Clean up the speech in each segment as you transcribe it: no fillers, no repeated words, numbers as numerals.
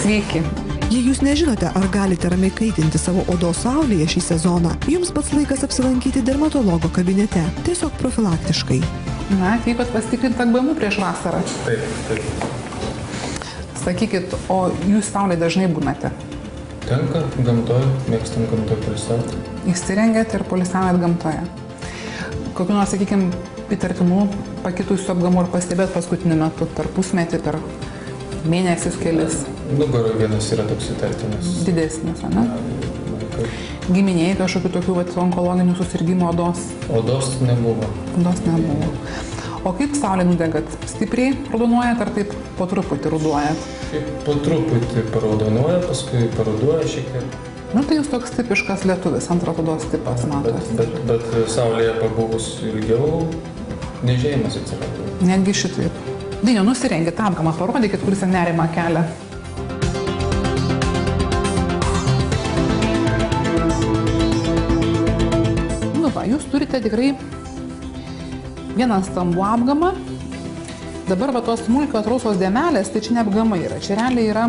Sveiki. Jei jūs nežinote, ar galite ramiai kaitinti savo odos saulėje šį sezoną, jums pats laikas apsilankyti dermatologo kabinete, tiesiog profilaktiškai. Na, atvykot pasitikrinti AGBMU prieš vasarą. Taip. Sakykit, o jūs saulėje dažnai būnate? Tenka gamtoje, mėgstam gamtoje poilsiauti. Įsirengėt ir poilsiaujat gamtoje. Kokiu nors, sakykime, įtartinų pakitusių apgamų ir pastebėt paskutiniu metu, per pusmetį, per mėnesius kelis? Nugaroje vienas yra toks įtartinas. Didesnis, ne? Giminėjai kažkokių tokių onkologinių susirgymų odos? Odos nebuvo. Odos nebuvo. O kaip saulė nudegat? Stipriai raudonuojat ar taip po truputį ruduojat? Po truputį paraudonuoja, paskui paruduoja šiek tiek. Nu tai jūs toks tipiškas lietuvis, antras odos tipas, matos. Bet saulėje pabuvus ilgiau, nežėjimas atsirado. Netgi šitaip. Dainiau, nusirengit apgamą, parodykit, kuris nerimą kelia. Nu va, jūs turite tikrai vieną stambų apgamą. Dabar va tos smulkios rausvos dėmelės, tai čia ne apgamai yra. Čia realiai yra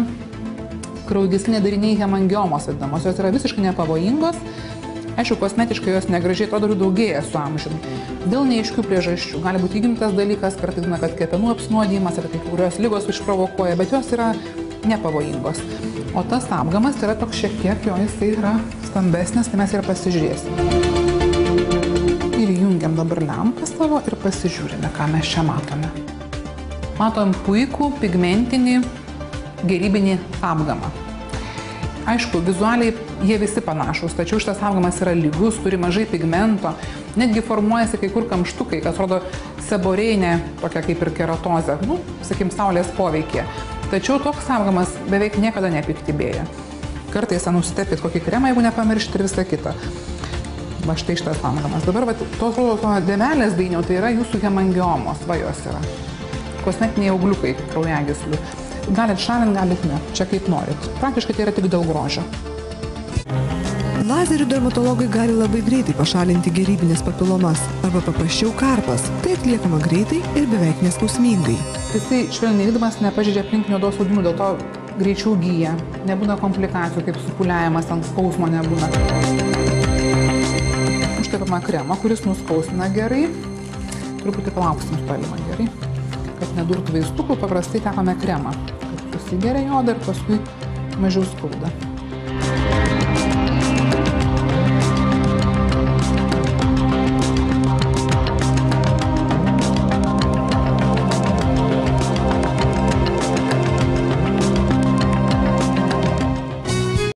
kraujagysliniai dariniai hemangiomos vadinamos. Jos yra visiškai nepavojingos. Aišku, kosmetiškai jos negražiai atrodo ir daugėja su amžiumi. Dėl neaiškių priežasčių. Gali būti įgimtas dalykas, kartais būna, kad kepenų apsinuodijimas ar kai kurios ligos išprovokuoja, bet jos yra nepavojingos. O tas apgamas yra toks šiek tiek, jo jisai yra stambesnis, tai mes ir pasižiūrėsim. Ir jungiam dabar lempą savo ir pasižiūrime, ką mes čia matome. Matom puikų, pigmentinį, gerybinį apgamą. Aišku, vizualiai jie visi panašus, tačiau šitas apgamas yra lygus, turi mažai pigmento, netgi formuojasi kai kur kamštukai, kas rodo seborėjinė, tokia kaip ir keratozė, sakykim, saulės poveikyje. Tačiau toks apgamas beveik niekada nepiktybėja. Kartais nusitepit kokį kremą, jeigu nepamiršti ir visą kitą. Va štai šitas apgamas. Dabar va, tos dėmelės, Dainiau, tai yra jūsų hemangiomos, va jos yra. Kosmetiniai augliukai kraujagyslių. Galit šalint, galit ne. Čia kaip norit. Praktiškai tai yra tik dėl grožio. Lazerių dermatologai gali labai greitai pašalinti gerybinės papilomas arba paprasčiau karpas. Tai atliekama greitai ir beveik neskausmingai. Jisai švelniai vykdomas nepažeidžia aplinkinių odos audinių, dėl to greičiau gyja. Nebūna komplikacijų, kaip supūliavimas, ant skausmo nebūna. Užtepama kremą, kuris nuskausmina gerai. Truputį palauksim spalimą gerai. Kad nedurtų vaistukų, paprastai tepame kremą. Kad susigeria į odą ir paskui mažiau skauda.